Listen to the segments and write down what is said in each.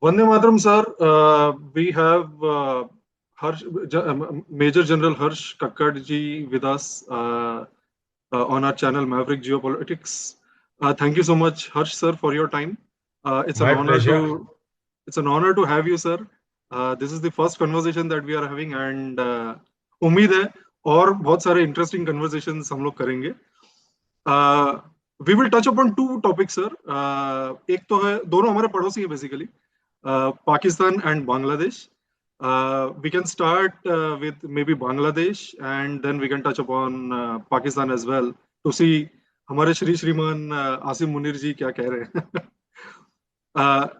Vande Mataram, sir. We have Major General Harsh Kakar ji with us on our channel Maverick Geopolitics. Thank you so much, Harsh, sir, for your time. It's an My honor pleasure. to it's an honor to have you, sir. This is the first conversation that we are having, and उम्मीद है और बहुत सारे interesting conversations हम लोग करेंगे. We will touch upon two topics, sir. एक तो है दोनों हमारे पड़ोसी है basically. Pakistan and Bangladesh. We can start with maybe Bangladesh, and then we can touch upon Pakistan as well to see हमारे श्री श्रीमान आसिम मुनीर जी क्या कह रहे हैं.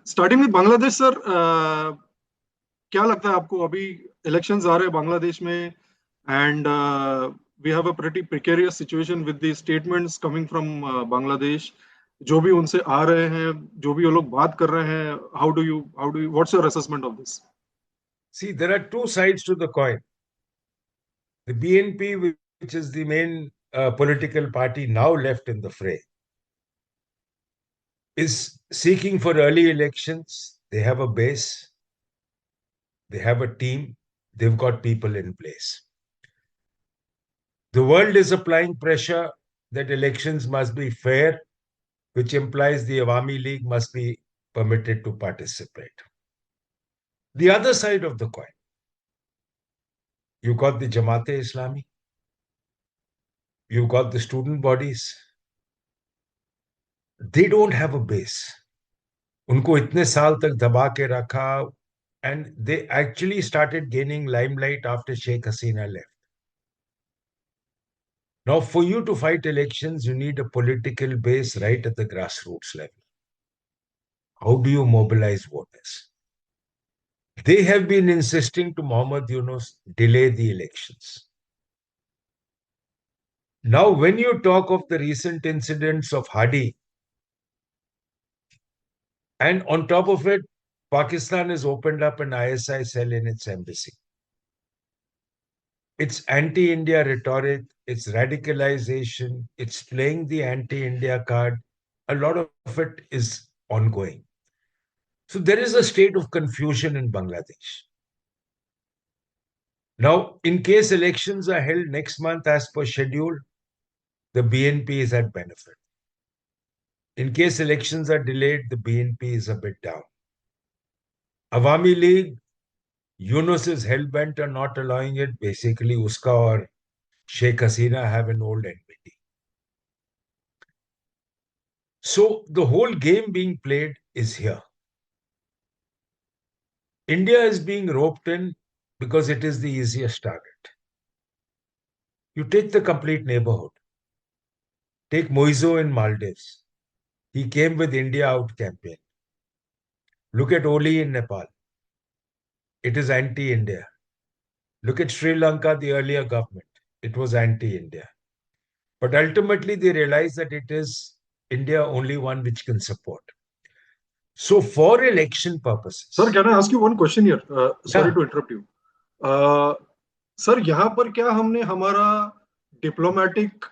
Starting with Bangladesh, sir. क्या लगता है आपको अभी इलेक्शंस आ रहे हैं बांग्लादेश में, and we have a pretty precarious situation with the statements coming from Bangladesh. जो भी उनसे आ रहे हैं, जो भी वो लोग बात कर रहे हैं, how do you what's your assessment of this? See, there are two sides to the coin. The BNP, which is the main political party now left in the fray, is seeking for early elections. They have a base, they have a team, they've got people in place. The world is applying pressure that elections must be fair, which implies the Awami League must be permitted to participate. The other side of the coin, you've got the Jamaat-e-Islami, you've got the student bodies. They don't have a base. उनको इतने साल तक दबा के रखा, and they actually started gaining limelight after Sheikh Hasina left. Now, for you to fight elections, you need a political base right at the grassroots level. How do you mobilize voters? They have been insisting to Mohammad Yunus delay the elections. Now, when you talk of the recent incidents of Hadi, and on top of it, Pakistan has opened up an ISI cell in its embassy. It's anti-India rhetoric, it's radicalization, it's playing the anti-India card. A lot of it is ongoing. So there is a state of confusion in Bangladesh. Now, in case elections are held next month as per schedule, the BNP is at benefit. In case elections are delayed, the BNP is a bit down. Awami League, Yunus is hell-bent on not allowing it. Basically, Uska or Sheikh Hasina have an old enmity. So the whole game being played is here. India is being roped in because it is the easiest target. You take the complete neighborhood. Take Moizo in Maldives. He came with India out campaign. Look at Oli in Nepal. It is anti-India. Look at Sri Lanka, the earlier government. It was anti-India. But ultimately, they realized that it is India only one which can support. So for election purposes. Sir, can I ask you one question here? Sorry to interrupt you. Sir यहाँ पर क्या हमने हमारा diplomatic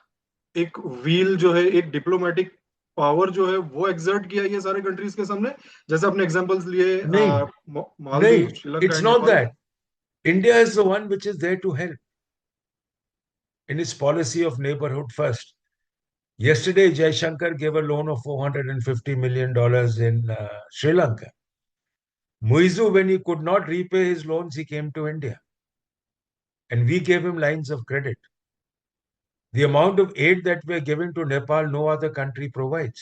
एक wheel जो है, एक diplomatic power जो है वो एक्सर्ट किया ये सारे कंट्रीज के सामने, जैसे आपने एग्जांपल्स लिए Maldives, Sri Lanka it's and not Nepal. that. India is the one which is there to help in its policy of neighborhood first. Yesterday, Jaishankar gave a loan of $450 million in Sri Lanka. Muizu, when he could not repay his loans, he came to India. And we gave him lines of credit. The amount of aid that we're giving to Nepal, no other country provides.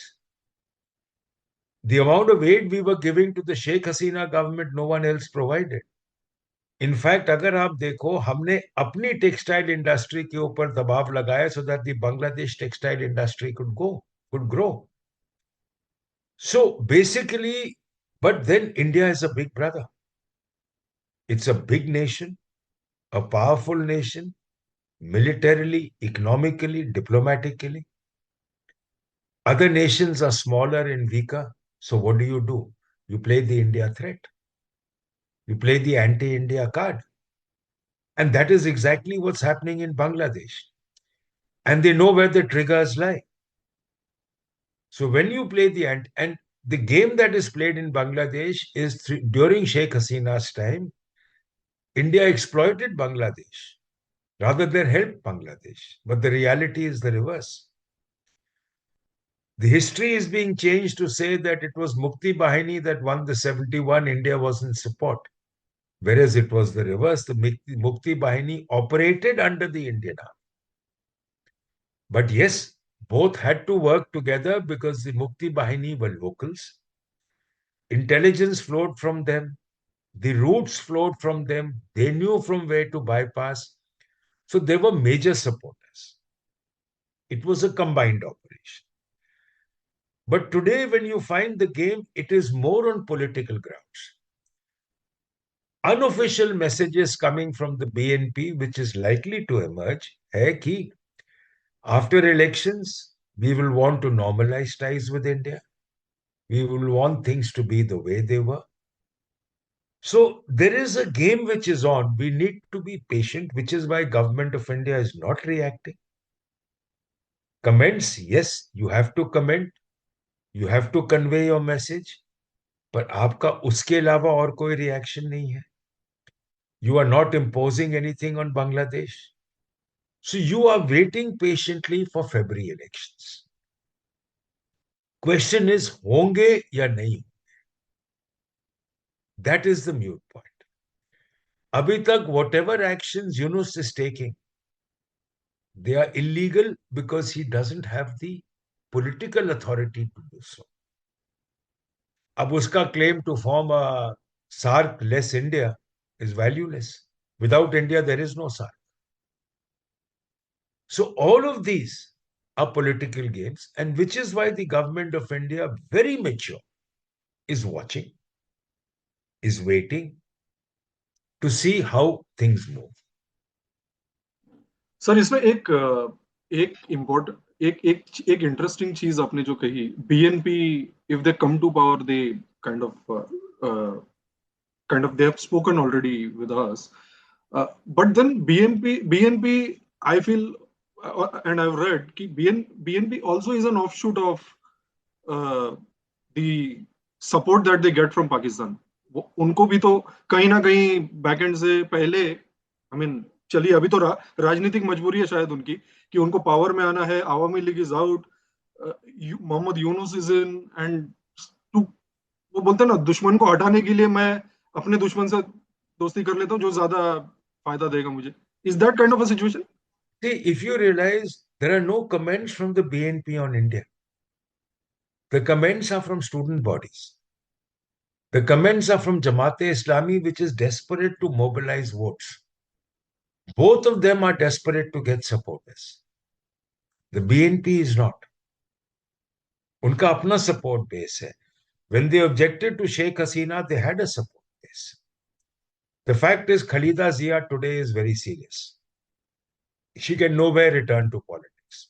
The amount of aid we were giving to the Sheikh Hasina government, no one else provided. In fact, अगर आप देखो, हमने अपनी textile industry के ऊपर दबाव लगाया so that the Bangladesh textile industry could grow. So basically, but then India is a big brother. It's a big nation, a powerful nation, militarily, economically, diplomatically. Other nations are smaller and weaker. So what do? You play the India threat. You play the anti-India card. And that is exactly what's happening in Bangladesh. And they know where the triggers lie. So when you play the and the game that is played in Bangladesh is during Sheikh Hasina's time, India exploited Bangladesh rather than helped Bangladesh. But the reality is the reverse. The history is being changed to say that it was Mukti Bahini that won the 71, India was in support. Whereas it was the reverse. The Mukti Bahini operated under the Indian army. But yes, both had to work together because the Mukti Bahini were locals. Intelligence flowed from them. The routes flowed from them. They knew from where to bypass. So they were major supporters. It was a combined operation. But today, when you find the game, it is more on political grounds. Unofficial messages coming from the BNP, which is likely to emerge, hai ki after elections, we will want to normalize ties with India. We will want things to be the way they were. So there is a game which is on. We need to be patient, which is why Government of India is not reacting. Comments, yes, you have to comment. You have to convey your message. पर आपका उसके अलावा और कोई reaction नहीं है. You are not imposing anything on Bangladesh. So you are waiting patiently for February elections. Question is, होंगे या नहीं? That is the mute point. Abhi tak, whatever actions Yunus is taking, they are illegal because he doesn't have the political authority to do so. Ab uska claim to form a SARC-less India is valueless. Without India, there is no SARC. So all of these are political games, and which is why the government of India, very mature, is watching, is waiting to see how things move. Sir इसमें एक important एक interesting चीज आपने जो कही, BNP if they come to power they kind of they have spoken already with us, but then BNP I feel, and I've read ki BNP also is an offshoot of the support that they get from Pakistan. उनको भी तो कहीं ना कहीं backend से पहले, I mean चलिए अभी तो राजनीतिक मजबूरी है शायद उनकी कि उनको पावर में आना है, Awami League is out, Mohammad Yunus is in, and वो बोलते हैं ना, दुश्मन को हटाने के लिए मैं अपने दुश्मन से दोस्ती कर लेता हूँ जो ज्यादा फायदा देगा मुझे. Is that kind of a situation? See, if you realize there are no comments from the BNP on India, the comments are from student bodies. The comments are from Jamaat-e-Islami, which is desperate to mobilize votes. Both of them are desperate to get supporters. The BNP is not. उनका अपना support base है. When they objected to Sheikh Hasina, they had a support base. The fact is, Khalida Zia today is very serious. She can nowhere return to politics.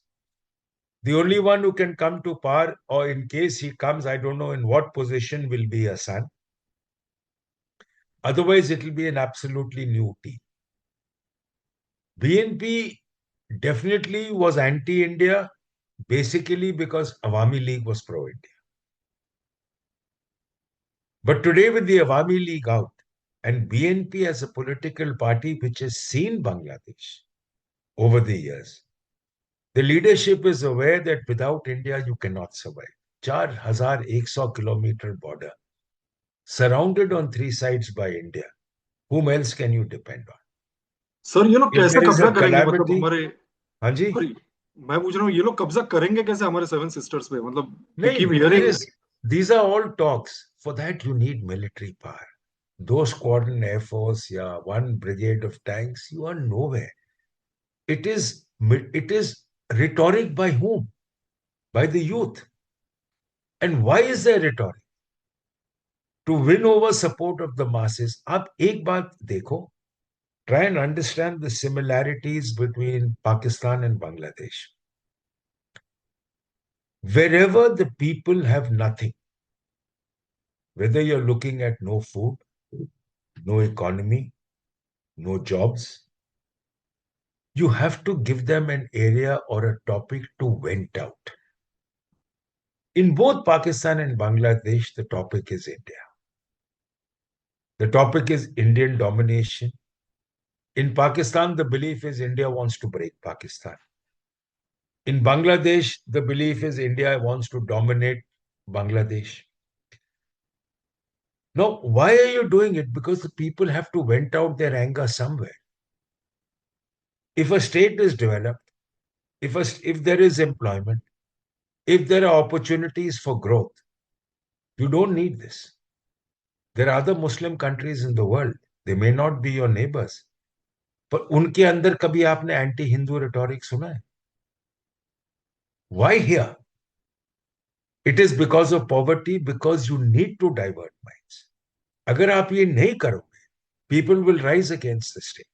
The only one who can come to power, or in case he comes, I don't know in what position, will be a son. Otherwise, it will be an absolutely new team. BNP definitely was anti-India, basically because Awami League was pro-India. But today, with the Awami League out, and BNP as a political party which has seen Bangladesh over the years, the leadership is aware that without India, you cannot survive. 4,100 kilometer border, surrounded on three sides by India. Whom else can you depend on? Sir ये लोग If कैसे there is कब्जा a करेंगे, मतलब calamity, हमारे, हाँ जी, sorry मैं पूछ रहा हूँ ये लोग कब्जा करेंगे कैसे हमारे सेवन सिस्टर्स पे? मतलब we नहीं, keep hearing. these are all talks. For that, you need military power. Those squadron air force, yeah, one brigade of tanks, you are nowhere. It is rhetoric by whom? By the youth. And why is there rhetoric? To win over support of the masses. आप एक बात देखो, try and understand the similarities between Pakistan and Bangladesh. Wherever the people have nothing, whether you're looking at no food, no economy, no jobs, you have to give them an area or a topic to vent out. In both Pakistan and Bangladesh, the topic is India. The topic is Indian domination. In Pakistan, the belief is India wants to break Pakistan. In Bangladesh, the belief is India wants to dominate Bangladesh. Now, why are you doing it? Because the people have to vent out their anger somewhere. If a state is developed, if there is employment, if there are opportunities for growth, you don't need this. There are other Muslim countries in the world. They may not be your neighbors. पर उनके अंदर कभी आपने anti Hindu rhetoric सुना है? Why here? It is because of poverty, because you need to divert minds. अगर आप ये नहीं करोगे, people will rise against the state.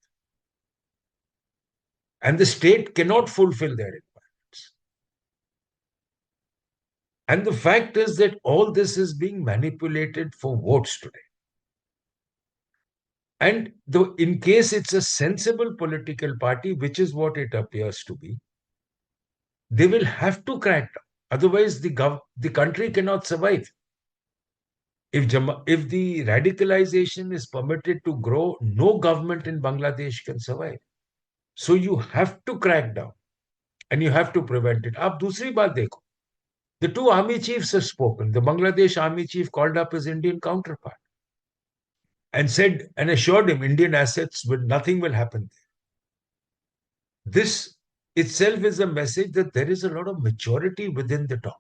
And the state cannot fulfill their requirements. And the fact is that all this is being manipulated for votes today. And in case it's a sensible political party, which is what it appears to be, they will have to crack down. Otherwise, the country cannot survive. If the radicalization is permitted to grow, no government in Bangladesh can survive. So you have to crack down and you have to prevent it. Ab dusri baat dekho. The two army chiefs have spoken. The Bangladesh army chief called up his Indian counterpart and said and assured him Indian assets nothing will happen there. This itself is a message that there is a lot of maturity within the top.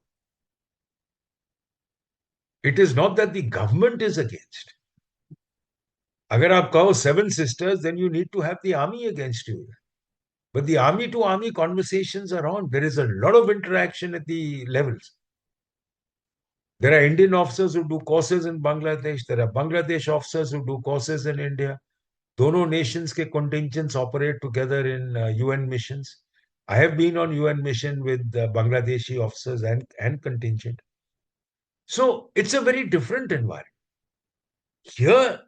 It is not that the government is against. Agar aap kaho 7 sisters, then you need to have the army against you. But the army to army conversations are on. There is a lot of interaction at the levels. There are Indian officers who do courses in Bangladesh. There are Bangladesh officers who do courses in India. Dono nations ke contingents operate together in UN missions. I have been on UN mission with Bangladeshi officers and contingent. So it's a very different environment. Here,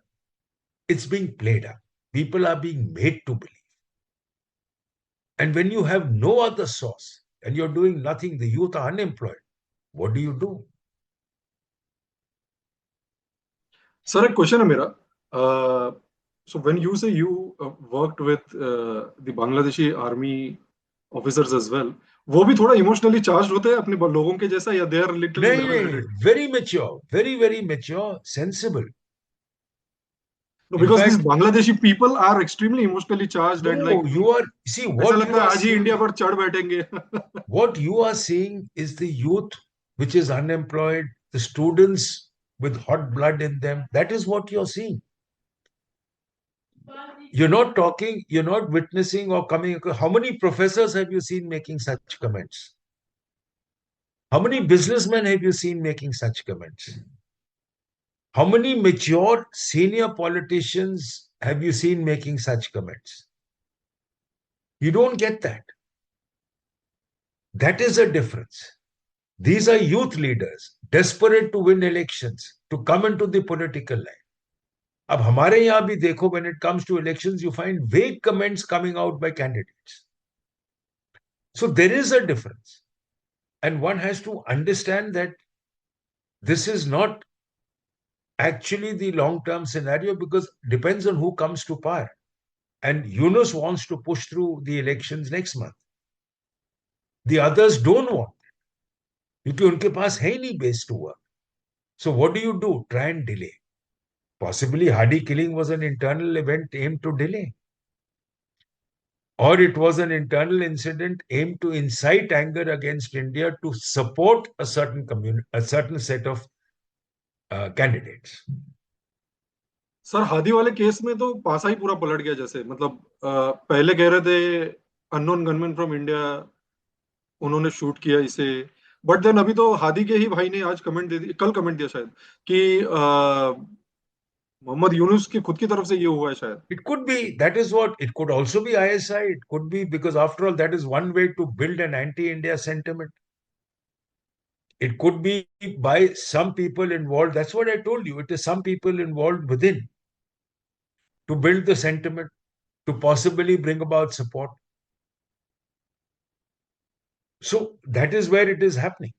it's being played up. People are being made to believe. And when you have no other source and you're doing nothing, the youth are unemployed, what do you do? Sir, a question है मेरा. So when you say you worked with the Bangladeshi army officers as well, वो भी थोड़ा emotionally charged होते हैं अपने लोगों के जैसा या they are literally level-headed? Very mature, very mature, sensible. No, because these Bangladeshi people are extremely emotionally charged and like you are see what ऐसा लगता है आज ही इंडिया पर चढ़ बैठेंगे. What you are seeing is the youth which is unemployed, the students with hot blood in them. That is what you're seeing. You're not talking, you're not witnessing or coming. How many professors have you seen making such comments? How many businessmen have you seen making such comments? How many mature senior politicians have you seen making such comments? You don't get that. That is a difference. These are youth leaders, desperate to win elections, to come into the political life. अब हमारे यहाँ भी देखो, when it comes to elections, you find vague comments coming out by candidates. So there is a difference. And one has to understand that this is not actually the long-term scenario because it depends on who comes to power. And Yunus wants to push through the elections next month. The others don't want it. क्योंकि उनके पास है नहीं base to work. So what do? Try and delay. Possibly Hadi killing was an internal event aimed to delay. Or it was an internal incident aimed to incite anger against India to support a certain set of candidates. Sir Hadi वाले case में तो पासा ही पूरा पलट गया. जैसे मतलब पहले कह रहे थे अननोन गनमैन फ्रॉम इंडिया उन्होंने शूट किया इसे, बट देन अभी तो हादी के ही भाई ने आज कमेंट दे दिया, कल कमेंट दिया शायद कि मोहम्मद यूनुस की खुद की तरफ से ये हुआ है शायद. It could be, that is what, it could also be ISI, it could be, because after all, that is one way to build an anti-India sentiment. It could be by some people involved. That's what I told you. It is some people involved within to build the sentiment, to possibly bring about support. So that is where it is happening.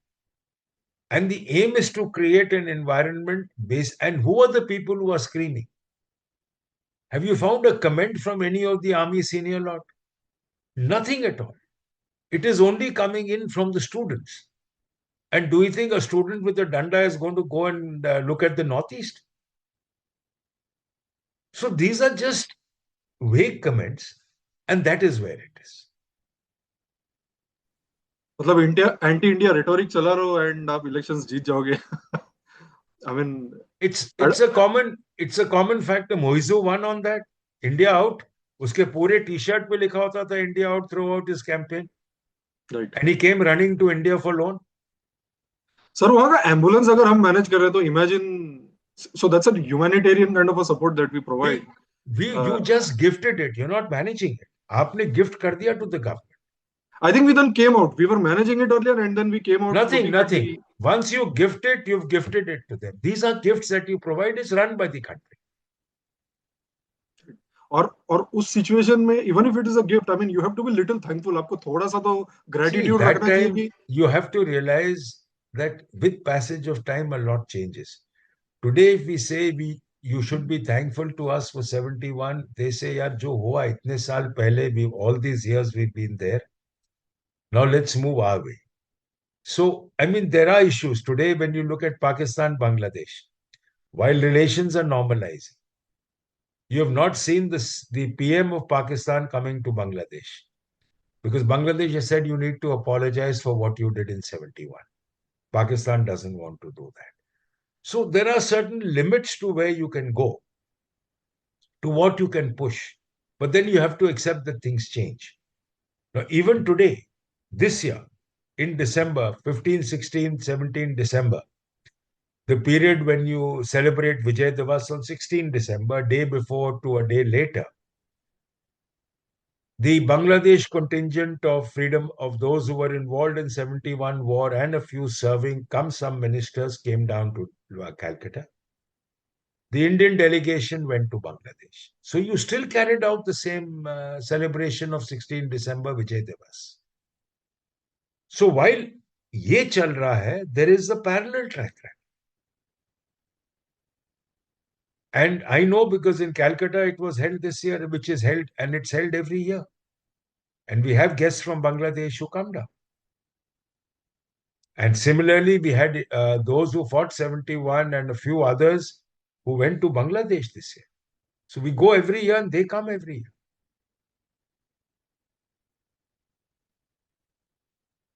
And the aim is to create an environment based. And who are the people who are screaming? Have you found a comment from any of the army senior lot? Nothing at all. It is only coming in from the students. And do you think a student with a danda is going to go and look at the Northeast? So these are just vague comments, and that is where it is. मतलब India anti India rhetoric चला रहो and आप elections जीत जाओगे. I mean, it's a common fact. Moizu won on that. India out. उसके पूरे T shirt पे लिखा होता था India out throughout his campaign. right. And he came running to India for loan. Sir वहां का ambulance अगर हम मैनेज कर रहे हैं तो imagine, so that's a humanitarian kind of a support that we provide. You just gifted it. You're not managing it. आपने gift कर दिया to the government. I think we then came out. We were managing it earlier, and then we came out. Nothing. Once you gift it, you've gifted it to them. These are gifts that you provide. It's run by the country. और उस situation में even if it is a gift, I mean you have to be little thankful. आपको थोड़ा सा तो gratitude रखना चाहिए कि you have to realize that with passage of time a lot changes. Today if we say you should be thankful to us for 71, they say yaar jo hua itne saal pehle, we all these years we've been there, now let's move our way. So I mean there are issues today when you look at Pakistan, Bangladesh, while relations are normalizing. You have not seen the PM of Pakistan coming to Bangladesh because Bangladesh has said you need to apologize for what you did in 71. Pakistan doesn't want to do that. So there are certain limits to where you can go, to what you can push. But then you have to accept that things change. Now, even today, this year, in December, 15, 16, 17 December, the period when you celebrate Vijay Diwas on 16 December, day before to a day later, the Bangladesh contingent of freedom of those who were involved in 71 war and a few serving, some ministers came down to Calcutta. The Indian delegation went to Bangladesh. So you still carried out the same celebration of 16 December Vijay Diwas. So while ye chal raha hai, there is a parallel track. And I know because in Calcutta it was held this year, which is held, and it's held every year. And we have guests from Bangladesh who come down. And similarly, we had those who fought 71 and a few others who went to Bangladesh this year. So we go every year and they come every year.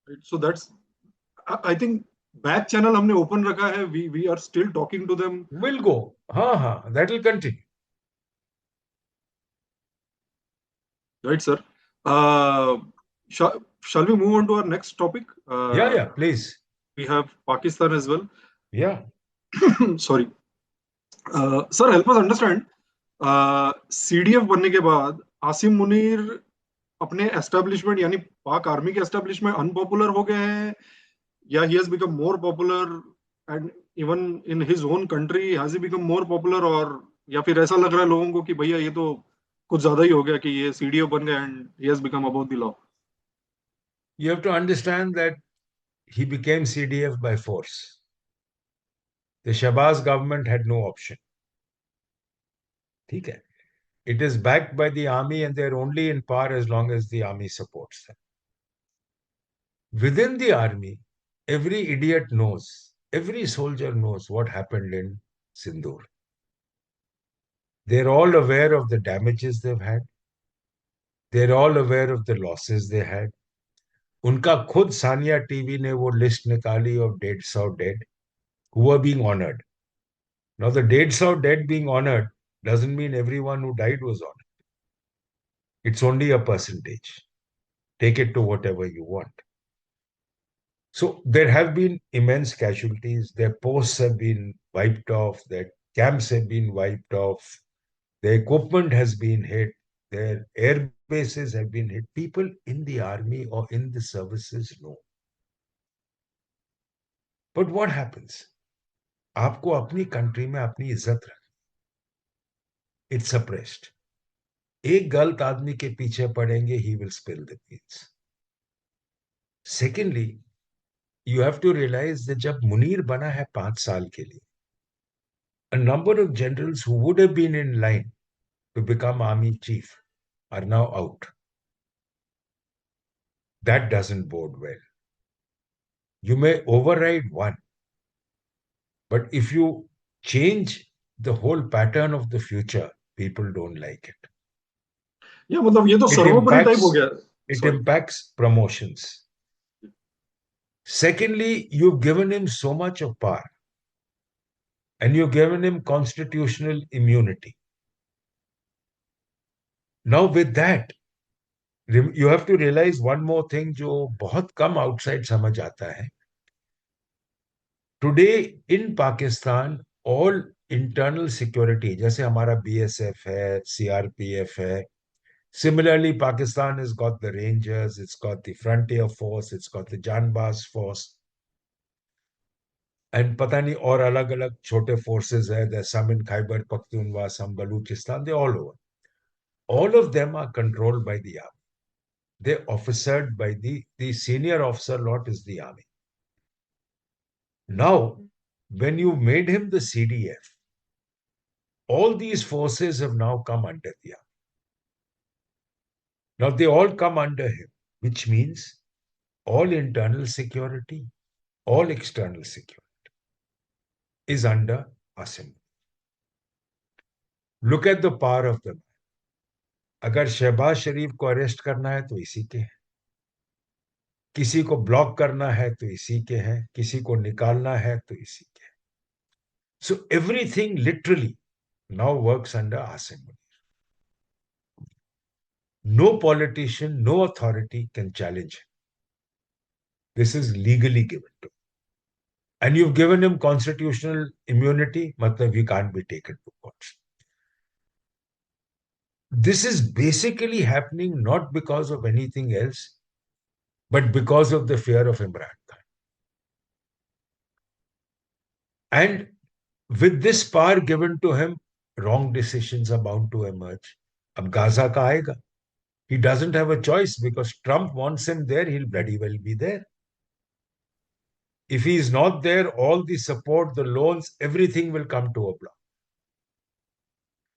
right? So that's, I think back channel हमने open रखा है. We are still talking to them. We'll go. That will continue. Right, sir. Shall we move on to our next topic? Yeah, please. We have Pakistan as well. Yeah. Sorry. Sir, help us understand. CDF बनने के बाद आसिम मुनीर अपने establishment यानी पाक army के establishment unpopular हो गए हैं, या he has become more popular and even in his own country has he become more popular, और या फिर ऐसा लग रहा है लोगों को कि भैया ये तो कुछ ज्यादा ही हो गया कि ये CDF बन गया and he has become above the law? You have to understand that he became CDF by force. The Shahbaz government had no option. Okay. It is backed by the army and they're only in power as long as the army supports them. Within the army, every idiot knows, every soldier knows what happened in Sindoor. They're all aware of the damages they've had. They're all aware of the losses they had. उनका खुद Sania TV ने वो list निकाली of 150 dead who were being honored. Now the 150 dead being honored doesn't mean everyone who died was honored. It's only a percentage. Take it to whatever you want. So there have been immense casualties. Their posts have been wiped off. Their camps have been wiped off. Their equipment has been hit. Their air bases have been hit. People in the army or in the services know. But what happens? आपको अपनी country में अपनी इज्जत रखनी. It's suppressed. एक गलत आदमी के पीछे पड़ेंगे, he will spill the beans. Secondly, you have to realize that जब मुनीर बना है 5 साल के लिए, a number of generals who would have been in line to become army chief are now out. That doesn't bode well. You may override one, but if you change the whole pattern of the future, people don't like it. या मतलब ये तो It सर्वोपरि type हो impacts गया. it Sorry. impacts promotions. Secondly, you've given him so much of power and you've given him constitutional immunity. Now, with that, you have to realize one more thing जो बहुत कम outside समझ आता है. Today in Pakistan, all internal security, जैसे हमारा BSF है, CRPF है, similarly, Pakistan has got the Rangers, it's got the Frontier Force, it's got the Janbaz Force, and पता नहीं और अलग-अलग छोटे forces है. There's some in Khyber Pakhtunkhwa, some Baluchistan, they're all over. All of them are controlled by the army. They're officered by the senior officer lot is the army. Now, when you made him the CDF, all these forces have now come under the army. Now they all come under him, which means all internal security, all external security is under Asim. Look at the power of the man. अगर शहबाज शरीफ को arrest करना है तो इसी के हैं, किसी को ब्लॉक करना है तो इसी के हैं, किसी को निकालना है तो इसी के हैं. So everything literally now works under Asim. No politician, no authority can challenge him. This is legally given to him. And you've given him constitutional immunity, matlab he can't be taken to court. This is basically happening not because of anything else, but because of the fear of Imran Khan. And with this power given to him, wrong decisions are bound to emerge. Ab Gaza ka aayega. He doesn't have a choice because Trump wants him there, he'll bloody well be there. If he is not there, all the support, the loans, everything will come to a block.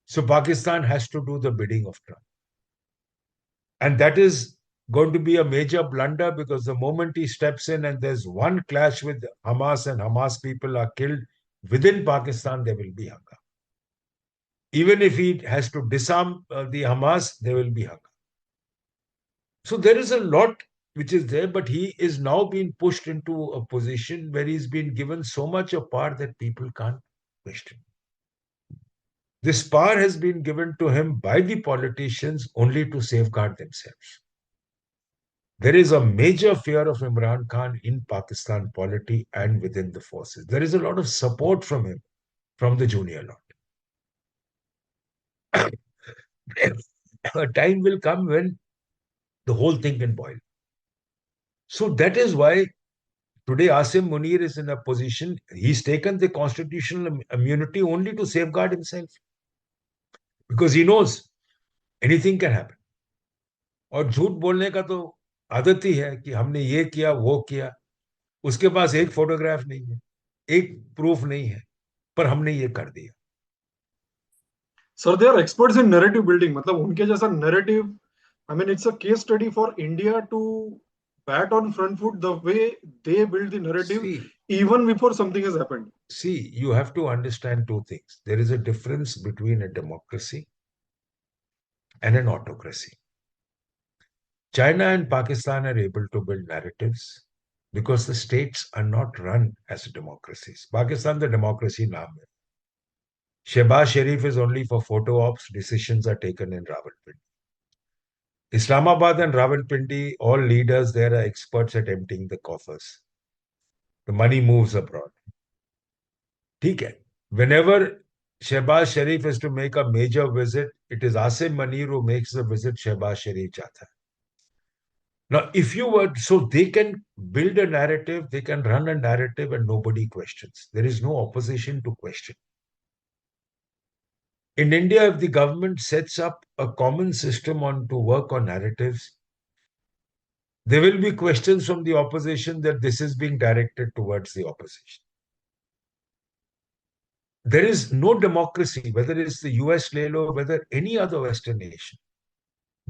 So Pakistan has to do the bidding of Trump. And that is going to be a major blunder because the moment he steps in and there's one clash with Hamas and Hamas people are killed within Pakistan, there will be hunger. Even if he has to disarm the Hamas, there will be hunger. So there is a lot which is there, but he is now being pushed into a position where he's been given so much of power that people can't question. This power has been given to him by the politicians only to safeguard themselves. There is a major fear of Imran Khan in Pakistan polity and within the forces. There is a lot of support from him, from the junior lot. A time will come when the whole thing can boil. So that is why today Asim Munir is in a position, he's taken the constitutional immunity only to safeguard himself. Because he knows anything can happen. और झूठ बोलने का तो आदत ही है कि हमने ये किया वो किया. उसके पास एक फोटोग्राफ नहीं है, एक प्रूफ नहीं है, पर हमने ये कर दिया. Sir, they are experts in narrative building. मतलब उनके जैसा narrative, I mean, it's a case study for India to bat on front foot the way they build the narrative even before something has happened. See, you have to understand two things. There is a difference between a democracy and an autocracy. China and Pakistan are able to build narratives because the states are not run as democracies. Pakistan, the democracy naam hai. Shehbaz Sharif is only for photo ops. Decisions are taken in Rawalpindi. Islamabad and Rawalpindi, all leaders there are experts at emptying the coffers. The money moves abroad. ठीक है. Whenever Shehbaz Sharif is to make a major visit, it is Asim Munir who makes the visit. Shehbaz Sharif jata hai. Now, if you were, so they can build a narrative, they can run a narrative and nobody questions. There is no opposition to question. In India, if the government sets up a common system on to work on narratives, there will be questions from the opposition that this is being directed towards the opposition. There is no democracy, whether it's the US, Lelo, whether any other Western nation,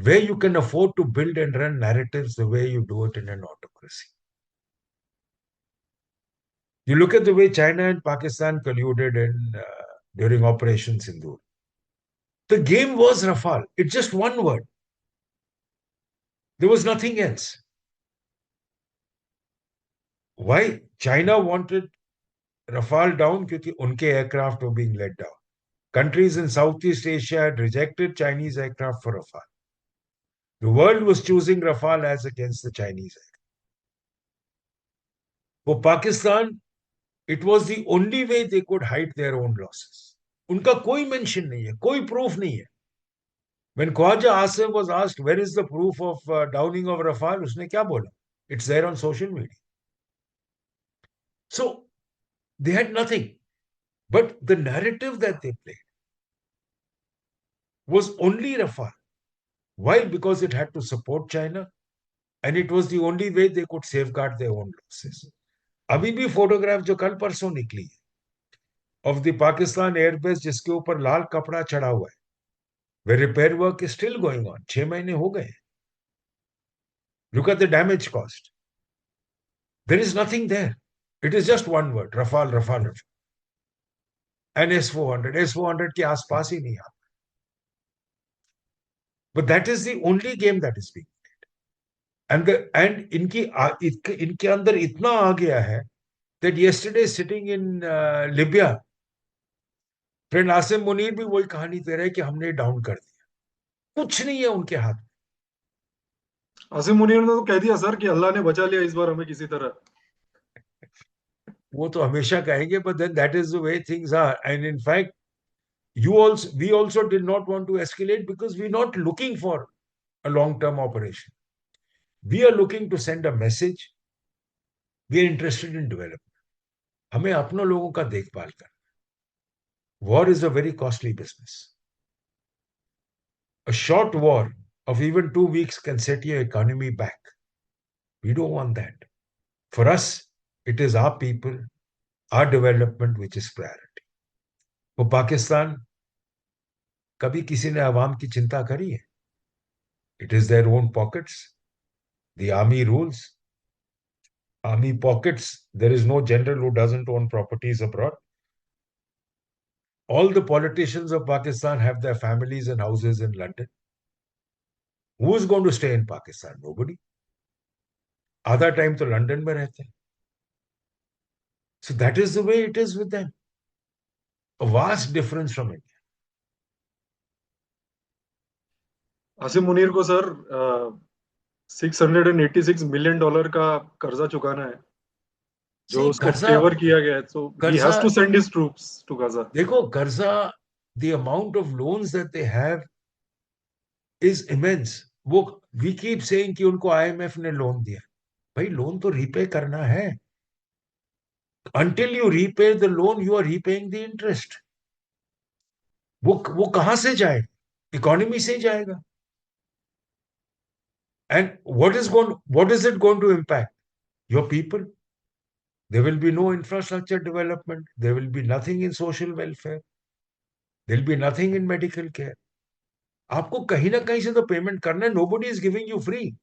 where you can afford to build and run narratives the way you do it in an autocracy. You look at the way China and Pakistan colluded during Operation Sindoor. The game was Rafale. It's just one word. There was nothing else. Why? China wanted Rafale down because unke aircraft were being let down. Countries in Southeast Asia had rejected Chinese aircraft for Rafale. The world was choosing Rafale as against the Chinese aircraft. For Pakistan, it was the only way they could hide their own losses. Unka koi mention nahi hai, koi proof nahi hai. When Khwaja Asif was asked, where is the proof of downing of Rafale, usne kya bola? It's there on social media. So, they had nothing. But the narrative that they played was only Rafale. Why? Because it had to support China, and it was the only way they could safeguard their own losses. अभी भी photograph जो कल परसों निकली है of the Pakistan airbase जिसके ऊपर लाल कपड़ा चढ़ा हुआ है, where repair work is still going on. 6 महीने हो गए. Look at the damage cost. There is nothing there. It is just one word, Rafale, Rafale, Rafale. And S-400 के आसपास ही नहीं आता. But that is the only game that is being played. And इनके अंदर इतना आ गया है that yesterday sitting in Libya, friend Asim Munir भी वही कहानी दे रहे हैं कि हमने डाउन कर दिया. कुछ नहीं है उनके हाथ. आसिम मुनीर ने तो कह दिया सर कि अल्लाह ने बचा लिया इस बार हमें किसी तरह. वो तो हमेशा कहेंगे, but then that is the way things are. And in fact, we also did not want to escalate because we're not looking for a long-term operation. We are looking to send a message. We are interested in development. हमें अपनों लोगों का देखभाल करना. War is a very costly business. A short war of even 2 weeks can set your economy back. We don't want that. For us, it is our people, our development which is priority. For Pakistan, कभी किसी ने आवाम की चिंता करी है? It is their own pockets. The army rules. Army pockets. There is no general who doesn't own properties abroad. All the politicians of Pakistan have their families and houses in London. Who is going to stay in Pakistan? Nobody. आधा time तो London में रहते हैं. So that is the way it is with them. A vast difference from India. Asim Munir को sir $686 million का कर्जा चुकाना है जो उसको फेवर किया गया है. So he has to send his troops to Gaza. देखो कर्जा, the amount of loans that they have is immense. वो we keep saying कि उनको IMF ने लोन दिया. भाई लोन तो रीपे करना है. Until you repay the loan, you are repaying the interest. वो कहां से जाए? इकोनॉमी से जाएगा. And what is it going to impact? Your people. There will be no infrastructure development. There will be nothing in social welfare. There will be nothing in medical care. आपको कहीं ना कहीं से तो पेमेंट करना है. Nobody is giving you free.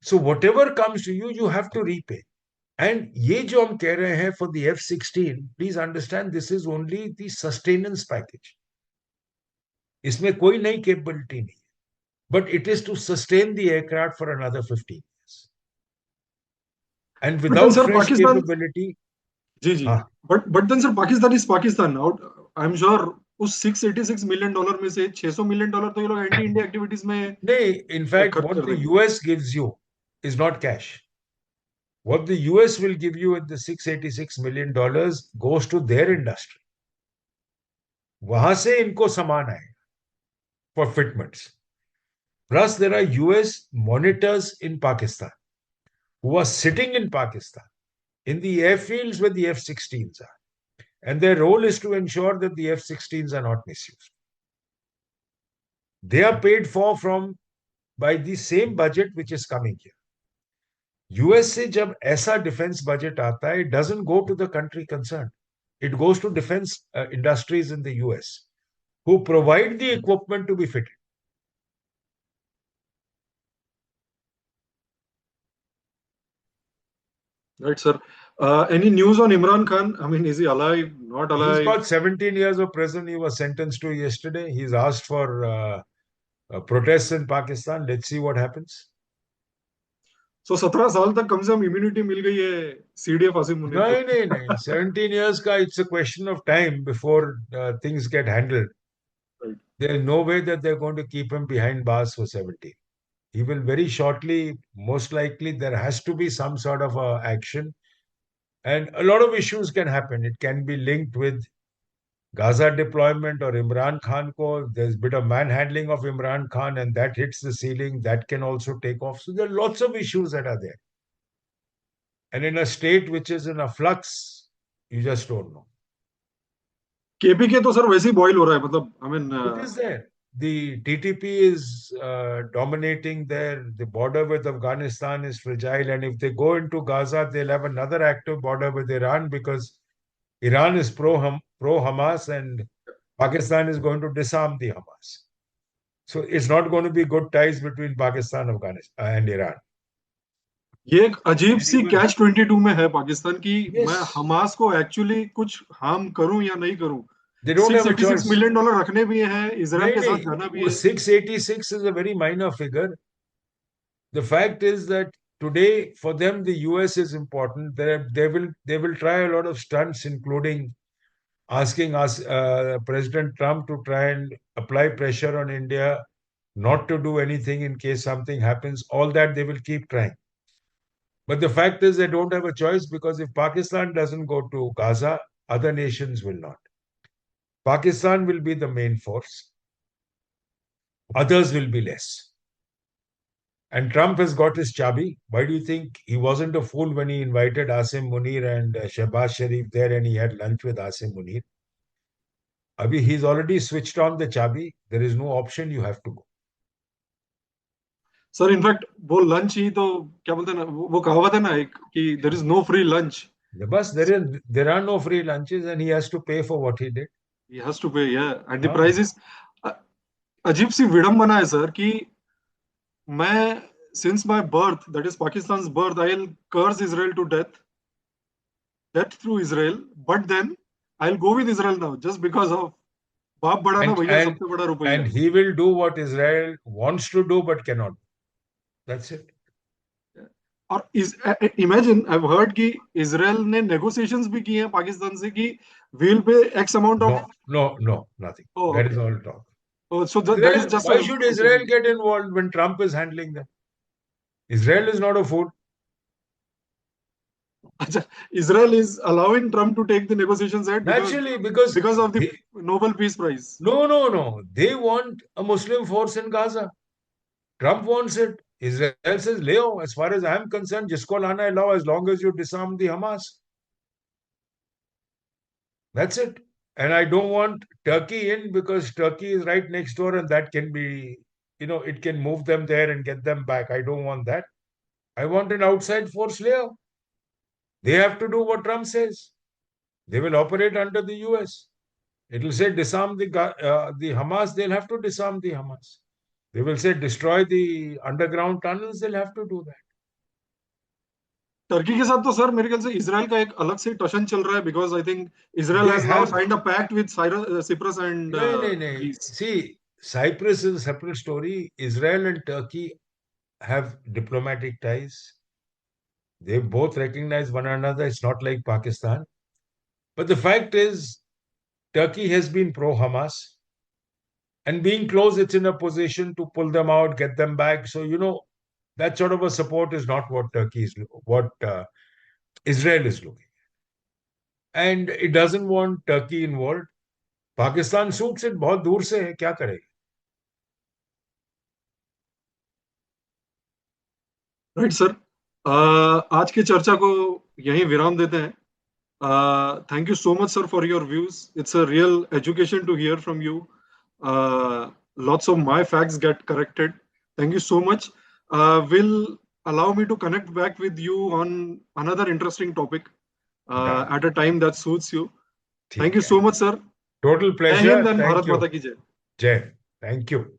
So whatever comes to you, you have to repay. And ये जो हम कह रहे हैं for the F-16, please understand this is only the sustenance package. इसमें कोई नई capability नहीं. But it is to sustain the aircraft for another 15 years. And without fresh capability. Ji. But then sir, Pakistan is Pakistan. I'm sure उस $686 million में से $600 million तो ये लोग एंटी इंडिया एक्टिविटीज में नहीं. In fact, what the US gives you is not cash. What the US will give you with the $686 million goes to their industry. वहां से इनको सामान आएगा for fitments. Plus, there are US monitors in Pakistan who are sitting in Pakistan in the airfields where the F-16s are. And their role is to ensure that the F-16s are not misused. They are paid for from by the same budget which is coming here. US से जब ऐसा defense budget आता है, it doesn't go to the country concerned. It goes to defense industries in the US who provide the equipment to be fitted. Right, sir. Any news on Imran Khan? I mean, is he alive, not He's alive? got 17 years of prison. He was sentenced to yesterday. He's asked for protests in Pakistan. Let's see what happens. So 17 साल तक कम से कम immunity मिल गई है CDF Asim Munir को. नहीं. 17 years ka, it's a question of time before things get handled. Right. There's no way that they're going to keep him behind bars for 17. He will very shortly, most likely, there has to be some sort of action. And a lot of issues can happen. It can be linked with Gaza deployment or Imran Khan ko. There's a bit of manhandling of Imran Khan and that hits the ceiling. That can also take off. So there are lots of issues that are there. And in a state which is in a flux, you just don't know. KPK तो sir वैसे ही boil हो रहा है, मतलब I mean It is there. The TTP is dominating there. The border with Afghanistan is fragile. And if they go into Gaza, they'll have another active border with Iran because Iran is pro-Hamas and Pakistan is going to disarm the Hamas. So it's not going to be good ties between Pakistan, Afghanistan and Iran. ये एक अजीब सी catch 22 में है पाकिस्तान की. Yes. मैं Hamas को actually कुछ harm करूं या नहीं करूं. They don't have a choice. $686 million रखने भी हैं, इजराइल के साथ जाना भी है. 686 is a very minor figure. The fact is that today, for them, the US is important. They will try a lot of stunts, including asking us, President Trump, to try and apply pressure on India not to do anything in case something happens. All that they will keep trying. But the fact is, they don't have a choice because if Pakistan doesn't go to Gaza, other nations will not. Pakistan will be the main force. Others will be less. And Trump has got his chabi. Why do you think he wasn't a fool when he invited Asim Munir and Shehbaz Sharif there and he had lunch with Asim Munir? Abhi, he's already switched on the chabi. There is no option. You have to go. Sir in fact वो lunch ही तो क्या बोलते हैं ना, वो कहावत है ना एक कि there is no free lunch. Bas, there are no free lunches and he has to pay for what he did. He has to pay, yeah. And the price is अजीब सी विडंबना है सर कि मैं since my birth, that is Pakistan's birth, I'll curse Israel to death through Israel, but then I'll go with Israel now just because of बाप बड़ा ना भैया सबसे बड़ा रुपया. And he will do what Israel wants to do but cannot. That's it. और imagine, I've heard कि Israel ने negotiations भी किए हैं पाकिस्तान से कि we'll pay X amount of. No, nothing. Oh, that okay. is all talk. Oh, so that is just. Why should Israel get involved when Trump is handling them? Israel is not a fool. Israel is allowing Trump to take the negotiations ahead naturally because of the Nobel Peace Prize. No. They want a Muslim force in Gaza. Trump wants it. Israel says, Leo, as far as I'm concerned, jisko lana hai lao, as long as you disarm the Hamas. That's it. And I don't want Turkey in because Turkey is right next door and that can be, it can move them there and get them back. I don't want that. I want an outside force, Leo. They have to do what Trump says. They will operate under the US. It will say disarm the Hamas. They'll have to disarm the Hamas. They will say destroy the underground tunnels. They'll have to do that. Turkey के साथ तो sir मेरे ख्याल से Israel का एक अलग से टशन चल रहा है because I think Israel has now signed a pact with Cyprus and. No. See, Cyprus is a separate story. Israel and Turkey have diplomatic ties. They both recognize one another. It's not like Pakistan. But the fact is, Turkey has been pro-Hamas. And being close, it's in a position to pull them out, get them back. So, that sort of a support is not what Israel is looking at. And it doesn't want Turkey involved. Pakistan suits it, बहुत दूर से है, क्या करेगा? Right, sir. आज की चर्चा को यहीं विराम देते हैं. Thank you so much, sir, for your views. It's a real education to hear from you. Lots of my facts get corrected. Thank you so much. Will allow me to connect back with you on another interesting topic at a time that suits you. Thank you so much, sir. Total Jai Hind pleasure. and Thank Bharat you. Mata ki jai. Jai. Thank you.